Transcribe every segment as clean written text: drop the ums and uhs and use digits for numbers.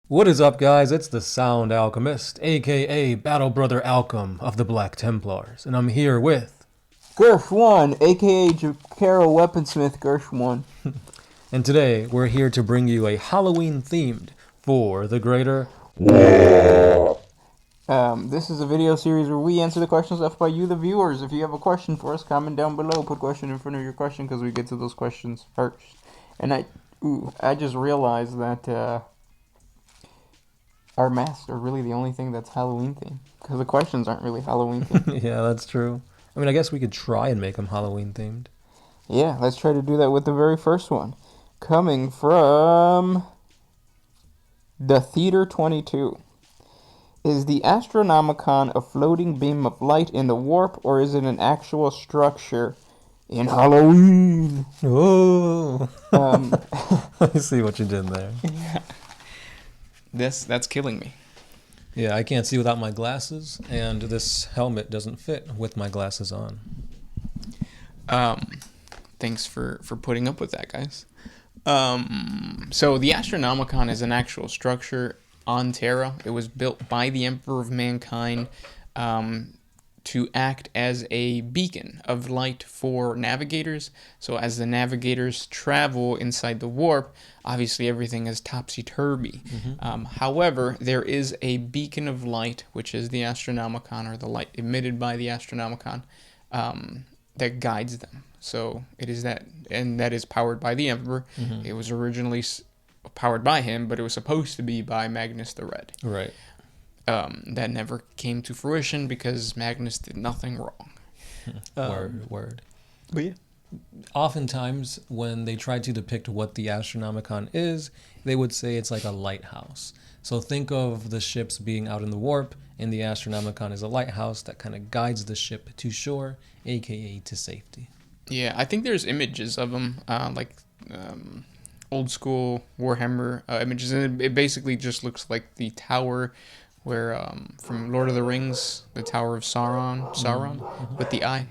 What is up, guys? It's the Sound Alchemist, aka Battle Brother Alchem of the Black Templars, and I'm here with. Gersh1, aka Jakaro Weaponsmith Gersh1. And today we're here to bring you a Halloween themed For the Greater. This is a video series where we answer the questions left by you, the viewers. If you have a question for us, comment down below. Put question in front of your question because we get to those questions first. And I just realized that our masks are really the only thing that's Halloween themed because the questions aren't really Halloween themed. Yeah, that's true. I mean, I guess we could try and make them Halloween themed. Yeah, let's try to do that with the very first one. Coming from the Theater 22. Is the Astronomican a floating beam of light in the warp, or is it an actual structure in Halloween? Oh! Um, I see what you did there. That's killing me. Yeah, I can't see without my glasses, and this helmet doesn't fit with my glasses on. Thanks for putting up with that, guys. So the Astronomicon is an actual structure on Terra. It was built by the Emperor of Mankind to act as a beacon of light for navigators. So as the navigators travel inside the warp, obviously everything is topsy-turvy. However, there is a beacon of light, which is the Astronomicon, or the light emitted by the Astronomicon, that guides them. So it is that, and that is powered by the Emperor. It was originally powered by him, but it was supposed to be by Magnus the Red. Right. That never came to fruition because Magnus did nothing wrong. Word. But yeah. Oftentimes, when they try to depict what the Astronomicon is, they would say it's like a lighthouse. So think of the ships being out in the warp, and the Astronomicon is a lighthouse that kind of guides the ship to shore, aka to safety. Yeah, I think there's images of them, old school Warhammer images, and it basically just looks like the tower where from Lord of the Rings, the Tower of Sauron, with the eye.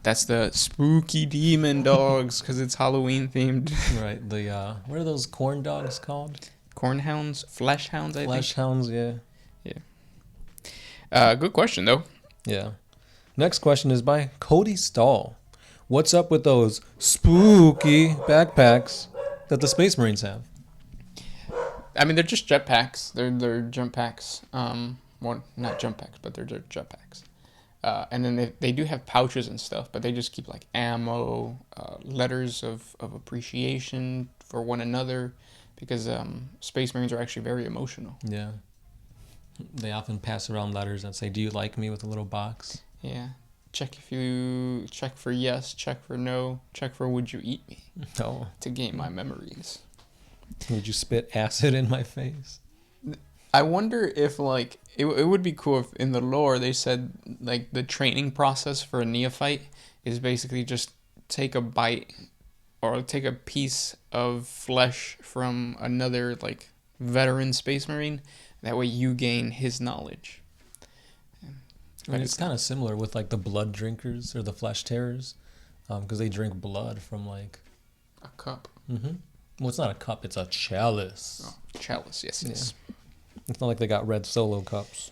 That's the spooky demon dogs because it's Halloween themed. Right. The what are those corn dogs called? Cornhounds, flesh hounds, I Flesh think. hounds. Yeah. Good question though. Yeah. Next question is by Cody Stahl. What's up with those spooky backpacks that the Space Marines have? I mean, they're just jetpacks. They're jump packs. Well, not jump packs, but they're jetpacks. And then they do have pouches and stuff, but they just keep like ammo, letters of appreciation for one another, because Space Marines are actually very emotional. Yeah. They often pass around letters that say, "Do you like me?" with a little box. Yeah. Check for yes, check for no, check for would you eat me, Oh. to gain my memories. Would you spit acid in my face? I wonder if like it would be cool if in the lore they said like the training process for a neophyte is basically just take a bite or take a piece of flesh from another like veteran space marine. That way you gain his knowledge. I mean, it's kind of similar with like the blood drinkers or the flesh terrors, because they drink blood from like. A cup. Well, it's not a cup; it's a chalice. Oh, chalice. Yes, yes. It's not like they got red Solo cups.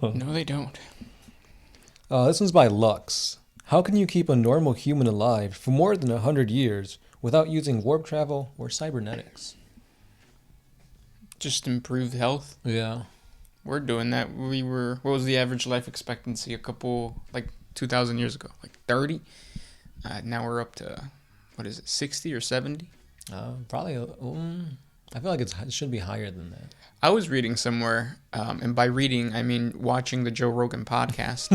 No, they don't. This one's by Lux. How can you keep a normal human alive for more than 100 years without using warp travel or cybernetics? Just improved health. Yeah. We're doing that. What was the average life expectancy 2,000 years ago? Like 30? Now we're up to, what is it, 60 or 70? Probably. I feel like it should be higher than that. I was reading somewhere, and by reading, I mean watching the Joe Rogan podcast,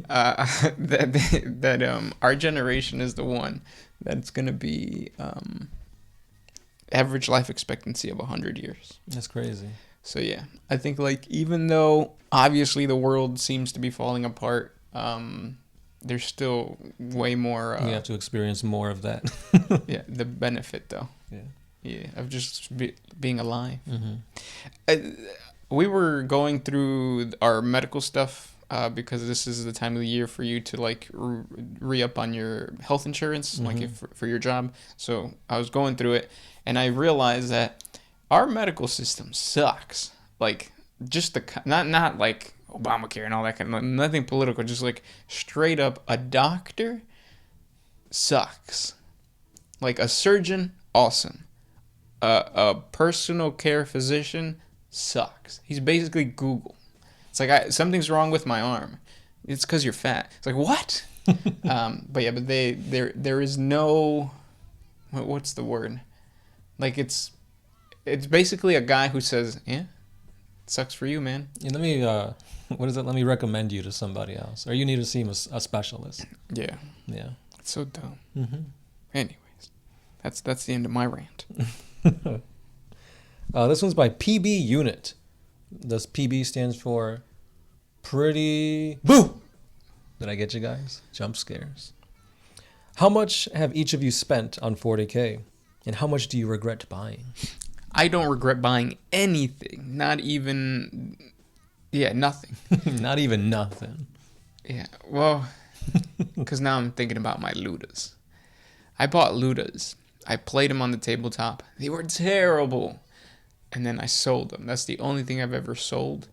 that our generation is the one that's going to be average life expectancy of 100 years. That's crazy. So yeah, I think like even though obviously the world seems to be falling apart, there's still way more. You have to experience more of that. Yeah, the benefit though. Yeah, of just being alive. We were going through our medical stuff because this is the time of the year for you to like re-up on your health insurance, like for your job. So I was going through it, and I realized that our medical system sucks. Like, just not like Obamacare and all that kind of, nothing political, just like straight up a doctor sucks. Like a surgeon, awesome. A personal care physician sucks. He's basically Google. It's like something's wrong with my arm. It's because you're fat. It's like, what? But yeah, but there is no, what's the word? Like it's basically a guy who says, yeah, it sucks for you, man. Yeah, let me what is it? Let me recommend you to somebody else, or you need to see a specialist. Yeah, Yeah. it's so dumb. Mm-hmm. Anyways, that's the end of my rant. This one's by PB Unit. This PB stands for pretty boo. Did I get you guys? Jump scares. How much have each of you spent on 40K? And how much do you regret buying? I don't regret buying anything. Not even, nothing. Not even nothing. Yeah, well, because now I'm thinking about my Ludas. I bought Ludas. I played them on the tabletop. They were terrible. And then I sold them. That's the only thing I've ever sold.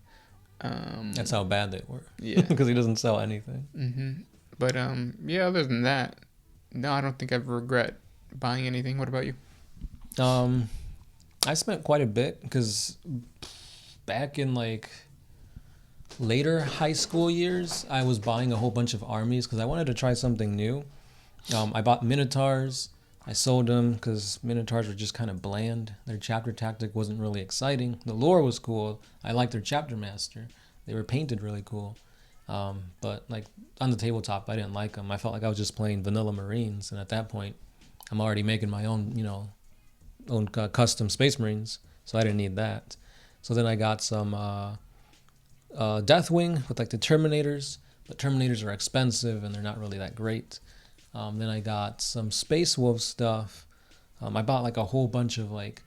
That's how bad they were. Yeah. Because he doesn't sell anything. Mm-hmm. But, other than that, no, I don't think I regret buying anything. What about you? I spent quite a bit because back in like later high school years, I was buying a whole bunch of armies because I wanted to try something new. I bought Minotaurs. I sold them because Minotaurs were just kind of bland. Their chapter tactic wasn't really exciting. The lore was cool. I liked their chapter master. They were painted really cool. But like on the tabletop, I didn't like them. I felt like I was just playing vanilla Marines. And at that point, I'm already making my own, custom Space Marines. So I didn't need that. So then I got some Deathwing with like the Terminators. But Terminators are expensive and they're not really that great. Then I got some Space Wolf stuff. I bought like a whole bunch of like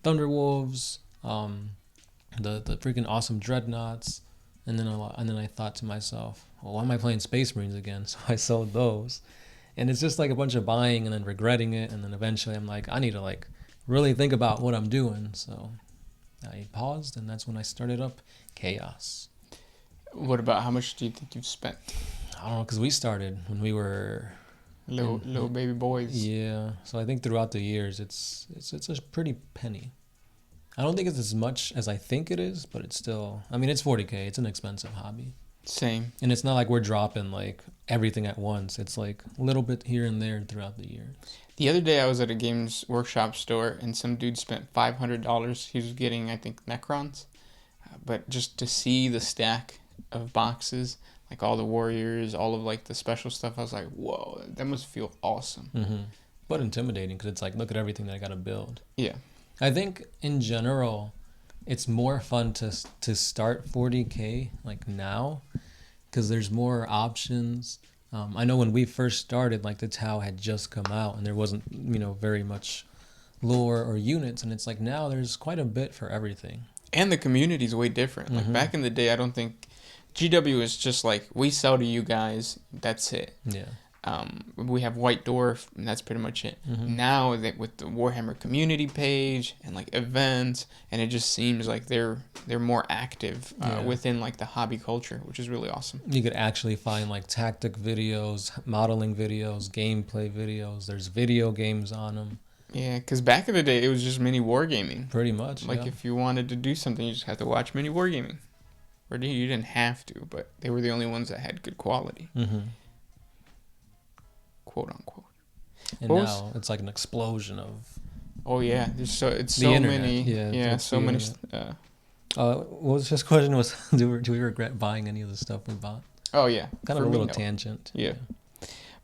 Thunderwolves, the freaking awesome Dreadnoughts, and then I thought to myself, well, why am I playing Space Marines again? So I sold those, and it's just like a bunch of buying and then regretting it, and then eventually I'm like, I need to like really think about what I'm doing. So I paused, and that's when I started up Chaos. What about how much do you think you've spent? I don't know, because we started when we were Little baby boys. Yeah, so I think throughout the years, it's a pretty penny. I don't think it's as much as I think it is, but it's still. I mean, it's 40K. It's an expensive hobby. Same. And it's not like we're dropping like everything at once. It's like a little bit here and there throughout the years. The other day I was at a Games Workshop store and some dude spent $500. He was getting, I think, Necrons, but just to see the stack of boxes. Like all the warriors, all of like the special stuff. I was like, whoa, that must feel awesome. Mm-hmm. But intimidating because it's like, look at everything that I got to build. Yeah. I think in general, it's more fun to start 40K like now because there's more options. I know when we first started, like the Tau had just come out and there wasn't, very much lore or units. And it's like now there's quite a bit for everything. And the community's way different. Like back in the day, I don't think... GW is just like, we sell to you guys, that's it. Yeah. We have White Dwarf, and that's pretty much it. Mm-hmm. Now, that with the Warhammer community page and like events, and it just seems like they're more active within like the hobby culture, which is really awesome. You could actually find like tactic videos, modeling videos, gameplay videos. There's video games on them. Yeah, because back in the day, it was just mini wargaming. Pretty much, Like if you wanted to do something, you just had to watch mini wargaming. Or you didn't have to, but they were the only ones that had good quality. Mm-hmm. Quote unquote. And now it's like an explosion of... Oh yeah, there's so many. Yeah, so many. What was his question was, do we regret buying any of the stuff we bought? Oh yeah. Kind of a little tangent. Yeah.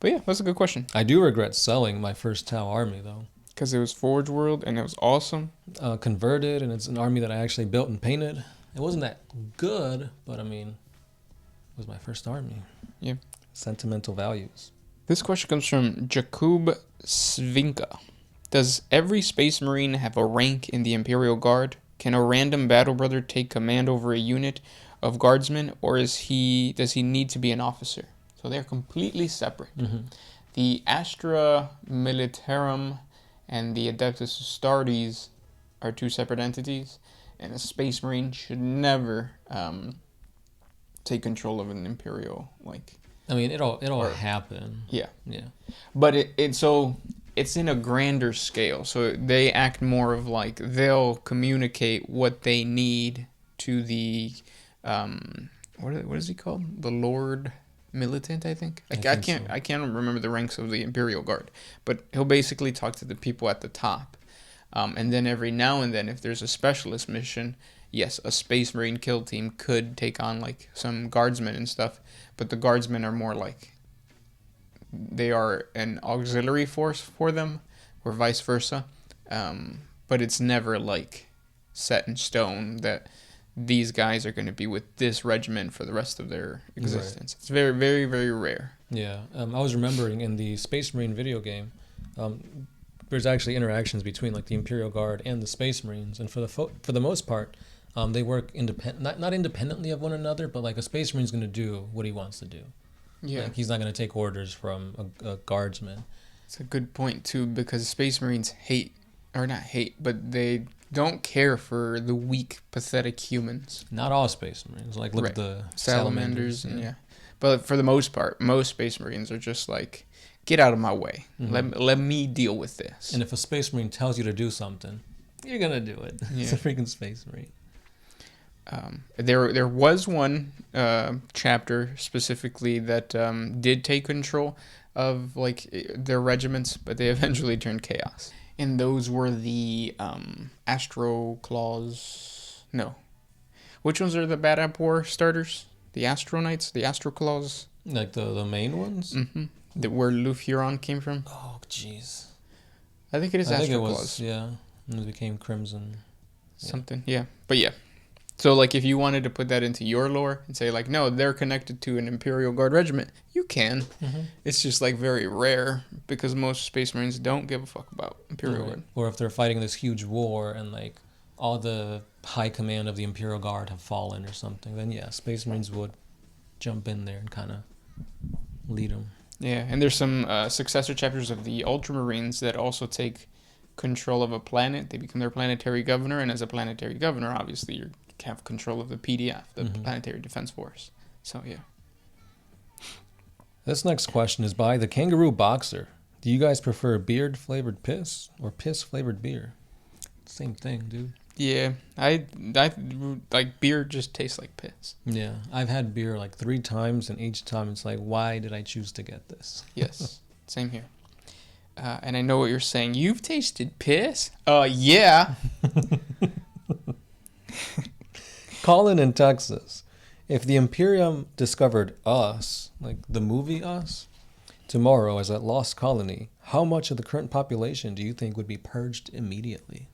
But yeah, that's a good question. I do regret selling my first Tau army though. Because it was Forge World and it was awesome. Converted, and it's an army that I actually built and painted. It wasn't that good, but I mean, it was my first army. Yeah. Sentimental values. This question comes from Jakub Svinka. Does every Space Marine have a rank in the Imperial Guard? Can a random battle brother take command over a unit of guardsmen, or does he need to be an officer? So they're completely separate. Mm-hmm. The Astra Militarum and the Adeptus Astartes are two separate entities, and a Space Marine should never take control of an Imperial, like. I mean, it'll happen. Yeah. Yeah. But it's in a grander scale, so they act more of like they'll communicate what they need to the what is he called? The Lord Militant, I think. I can't remember the ranks of the Imperial Guard, but he'll basically talk to the people at the top, and then every now and then, if there's a specialist mission, yes, a Space Marine kill team could take on like some guardsmen and stuff, but the guardsmen are more like they are an auxiliary force for them, or vice versa. But it's never like set in stone that these guys are going to be with this regiment for the rest of their existence. Right. It's very, very, very rare. Yeah. I was remembering in the Space Marine video game, there's actually interactions between like the Imperial Guard and the Space Marines, and for the most part, they work not independently of one another, but like a Space Marine's going to do what he wants to do. Yeah. Like he's not going to take orders from a guardsman. It's a good point too, because Space Marines but they don't care for the weak, pathetic humans. Not all Space Marines. Like look at the salamanders. Yeah. But for the most part, most Space Marines are just like, get out of my way. Mm-hmm. Let me deal with this. And if a Space Marine tells you to do something, you're gonna do it. Yeah. It's a freaking Space Marine. There was one chapter specifically that did take control of like their regiments, but they eventually turned chaos. And those were the Astro Claws. No, which ones are the Bad App War starters? The Astro Knights, the Astro Claws. Like the main ones. Mm-hmm. Where Luthieron came from. Oh, jeez. I think it is Astro Claws. Yeah, and it became Crimson. Something. Yeah, but yeah. So, like, if you wanted to put that into your lore and say, like, no, they're connected to an Imperial Guard regiment, you can. Mm-hmm. It's just, like, very rare because most Space Marines don't give a fuck about Imperial Guard. Or if they're fighting this huge war and, like, all the high command of the Imperial Guard have fallen or something, then, yeah, Space Marines would jump in there and kind of lead them. Yeah, and there's some successor chapters of the Ultramarines that also take control of a planet. They become their planetary governor, and as a planetary governor, obviously, you have control of the PDF, the Planetary Defense Force. So, yeah. This next question is by the Kangaroo Boxer. Do you guys prefer beard-flavored piss or piss-flavored beer? Same thing, dude. Yeah, I like beer just tastes like piss. Yeah, I've had beer like 3 times, and each time it's like, why did I choose to get this? Yes, same here. And I know what you're saying. You've tasted piss? Yeah. Colin in Texas. If the Imperium discovered Us, like the movie Us, tomorrow as a lost colony, how much of the current population do you think would be purged immediately?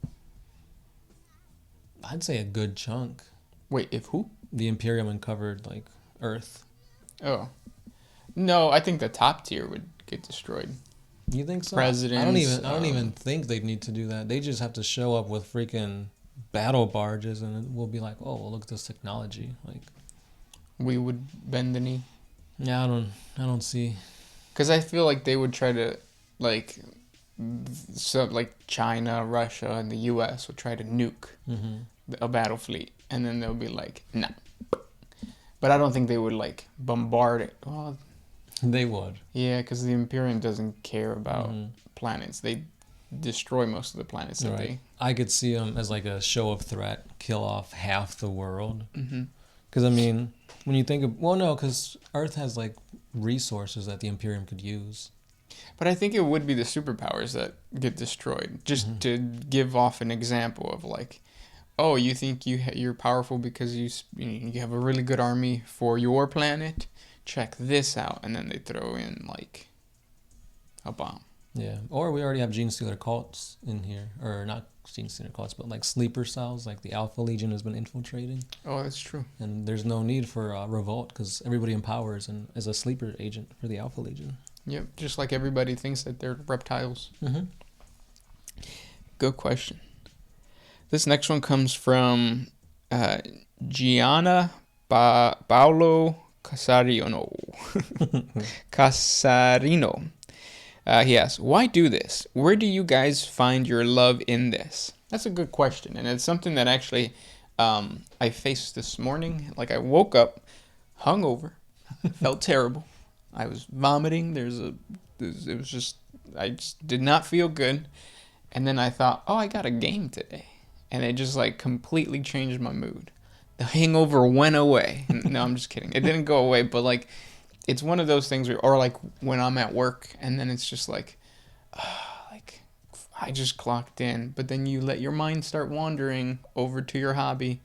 I'd say a good chunk. Wait, if who? The Imperium uncovered, like, Earth. Oh. No, I think the top tier would get destroyed. You think so? Presidents. I don't even think they'd need to do that. They just have to show up with freaking battle barges, and we'll be like, oh, well, look at this technology. Like, we would bend the knee. Yeah, I don't see. Because I feel like they would try to, like, so like China, Russia, and the U.S. would try to nuke a battle fleet, and then they'll be like, nah. But I don't think they would like bombard it. Well, they would. Yeah, because the Imperium doesn't care about planets. They destroy most of the planets that they. I could see them as like a show of threat, kill off half the world. Because I mean, when you think of because Earth has like resources that the Imperium could use. But I think it would be the superpowers that get destroyed. Just to give off an example of like, oh, you think you're powerful because you have a really good army for your planet? Check this out. And then they throw in like a bomb. Yeah. Or we already have Gene Stealer cults in here. Or not Gene Stealer cults, but like sleeper cells. Like the Alpha Legion has been infiltrating. Oh, that's true. And there's no need for revolt because everybody in power is a sleeper agent for the Alpha Legion. Yep, just like everybody thinks that they're reptiles. Good question. This next one comes from Gianna Paolo Casarino. Casarino. He asks, why do this? Where do you guys find your love in this? That's a good question, and it's something that actually I faced this morning. Like I woke up hungover, felt terrible. I was vomiting. It was just I just did not feel good, and then I thought, oh, I got a game today, and it just like completely changed my mood. The hangover went away. No, I'm just kidding. It didn't go away, but like it's one of those things where, or like when I'm at work, and then it's just like I just clocked in, but then you let your mind start wandering over to your hobby,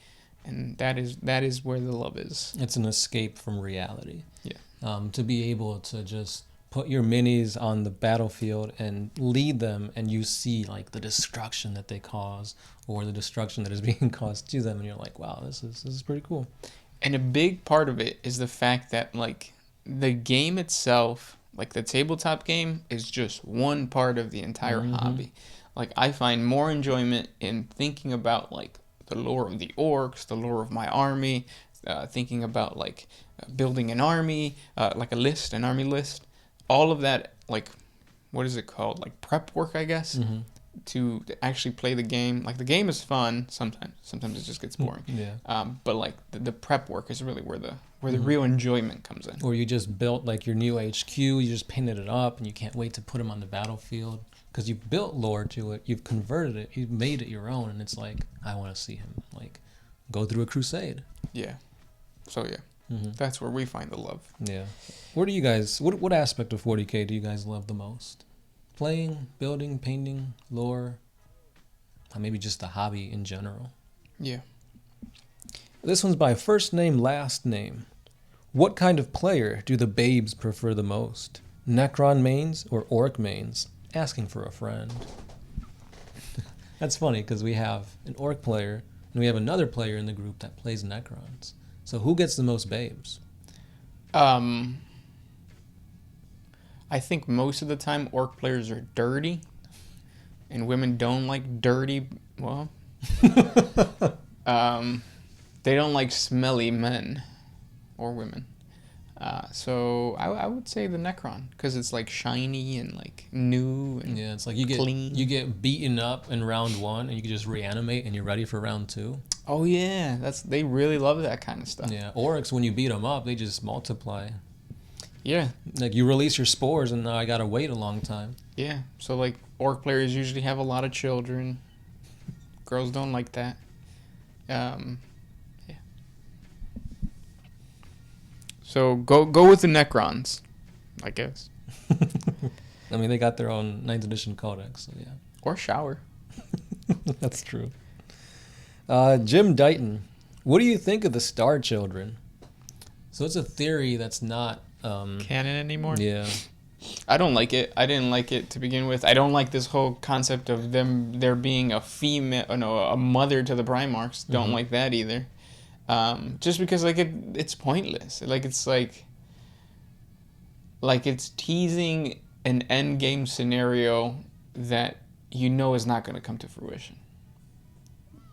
and that is where the love is. It's an escape from reality. Yeah. To be able to just put your minis on the battlefield and lead them, and you see like the destruction that they cause, or the destruction that is being caused to them, and you're like, wow, this is pretty cool. And a big part of it is the fact that like the game itself, like the tabletop game, is just one part of the entire hobby. Like I find more enjoyment in thinking about like the lore of the orcs, the lore of my army, thinking about like building an army, like an army list, all of that. Like, what is it called? Like prep work, I guess, to actually play the game. Like the game is fun sometimes. Sometimes it just gets boring. Yeah. But like the prep work is really where the real enjoyment comes in. Or you just built like your new HQ, you just painted it up, and you can't wait to put them on the battlefield because you built lore to it, you've converted it, you've made it your own, and it's like, I want to see him like go through a crusade. Yeah. So yeah, that's where we find the love. Yeah. Where do you guys? What aspect of 40K do you guys love the most? Playing, building, painting, lore, or maybe just the hobby in general. Yeah. This one's by first name, last name. What kind of player do the babes prefer the most? Necron mains or Orc mains? Asking for a friend. That's funny because we have an Orc player and we have another player in the group that plays Necrons. So who gets the most babes? I think most of the time Orc players are dirty, and women don't like dirty. Well, they don't like smelly men or women. So I would say the Necron because it's like shiny and like new and Yeah, it's like you get beaten up in round 1 and you can just reanimate and you're ready for round 2. Oh yeah, they really love that kind of stuff. Yeah, Oryx, when you beat them up, they just multiply. Yeah. Like you release your spores and now I gotta wait a long time. Yeah. So like Orc players usually have a lot of children. Girls don't like that. Yeah. So go with the Necrons, I guess. I mean, they got their own 9th edition codex, so yeah. Or shower. That's true. Jim Dighton, what do you think of the Star Children? So it's a theory that's not canon anymore. Yeah. I don't like it. I didn't like it to begin with. I don't like this whole concept of there being a female, a mother to the Primarchs. Don't like that either. Just because like it's pointless. Like it's it's teasing an end game scenario that is not going to come to fruition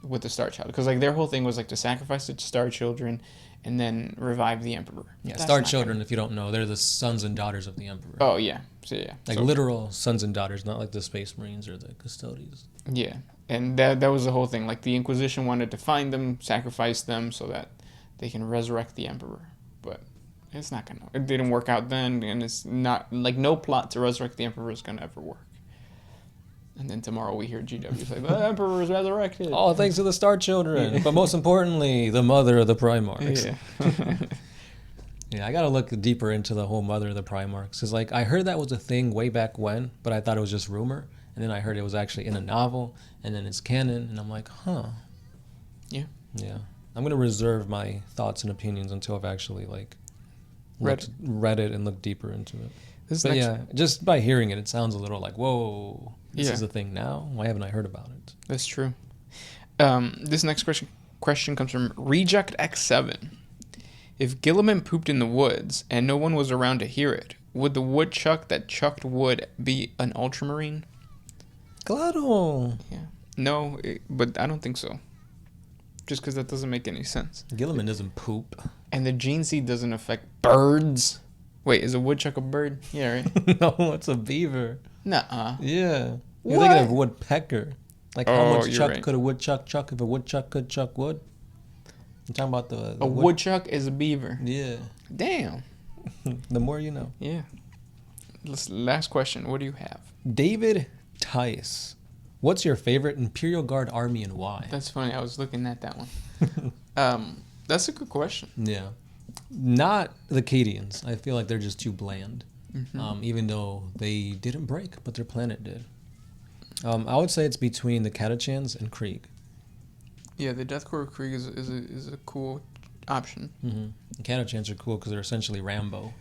with the Star Child, because like their whole thing was like to sacrifice the Star Children and then revive the Emperor. Yeah, Star Children, if you don't know, they're the sons and daughters of the Emperor. Oh yeah, so yeah, like literal sons and daughters, not like the Space Marines or the Custodians. Yeah, and that was the whole thing. Like the Inquisition wanted to find them, sacrifice them, so that they can resurrect the Emperor. But it's not gonna. It didn't work out then, and it's not like no plot to resurrect the Emperor is gonna ever work. And then tomorrow we hear GW say, the Emperor is resurrected. Oh, thanks to the Star Children. Yeah. But most importantly, the mother of the Primarchs. Yeah. Yeah, I got to look deeper into the whole mother of the Primarchs. Because, like, I heard that was a thing way back when, but I thought it was just rumor. And then I heard it was actually in a novel, and then it's canon. And I'm like, huh. Yeah. Yeah. I'm going to reserve my thoughts and opinions until I've actually, like, read it and looked deeper into it. But yeah, just by hearing it, it sounds a little like, whoa, this is a thing now? Why haven't I heard about it? That's true. This next question comes from Reject X7. If Gilliman pooped in the woods and no one was around to hear it, would the woodchuck that chucked wood be an ultramarine? Claro. Yeah. No, but I don't think so. Just because that doesn't make any sense. Gilliman doesn't poop. And the gene seed doesn't affect birds. Wait, is a woodchuck a bird? Yeah, right? No, it's a beaver. Nuh-uh. Yeah. You're What? thinking of woodpecker. Like how Oh, much you're chuck right. could a woodchuck chuck if a woodchuck could chuck wood? I'm talking about the A woodchuck is a beaver. Yeah. Damn. The more you know. Yeah. Last question. What do you have? David Tice. What's your favorite Imperial Guard army and why? That's funny. I was looking at that one. That's a good question. Yeah. Not the Cadians. I feel like they're just too bland. Even though they didn't break, but their planet did. I would say it's between the Catachans and Krieg. Yeah, the Deathcore Krieg is a cool option. The Catachans are cool because they're essentially Rambo.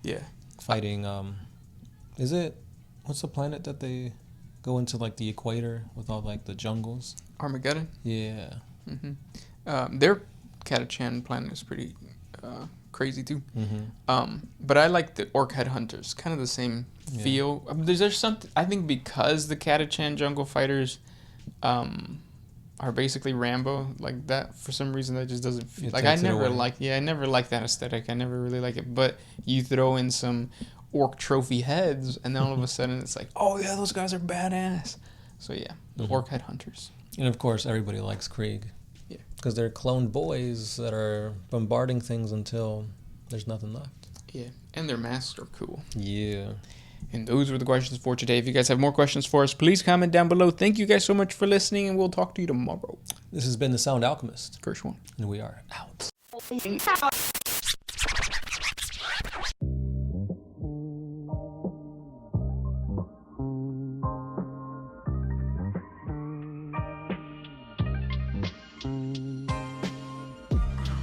Yeah. Fighting, what's the planet that they go into, like, the equator with all, like, the jungles? Armageddon. Yeah. Their Catachan planet is pretty crazy too. But I like the Orc Headhunters. Kind of the same feel. There's something, I think, because the Catachan jungle fighters are basically Rambo, like that. For some reason, that just doesn't feel like I never liked that aesthetic. I never really like it. But you throw in some orc trophy heads, and then all of a sudden it's like, oh yeah, those guys are badass. So yeah, the Orc Headhunters. And of course, everybody likes Krieg. Yeah. Because they're cloned boys that are bombarding things until there's nothing left. Yeah, and their masks are cool. Yeah. And those were the questions for today. If you guys have more questions for us, please comment down below. Thank you guys so much for listening, and we'll talk to you tomorrow. This has been the Sound Alchemist. First one. And we are out.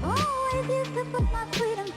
Oh, what if you could put my freedom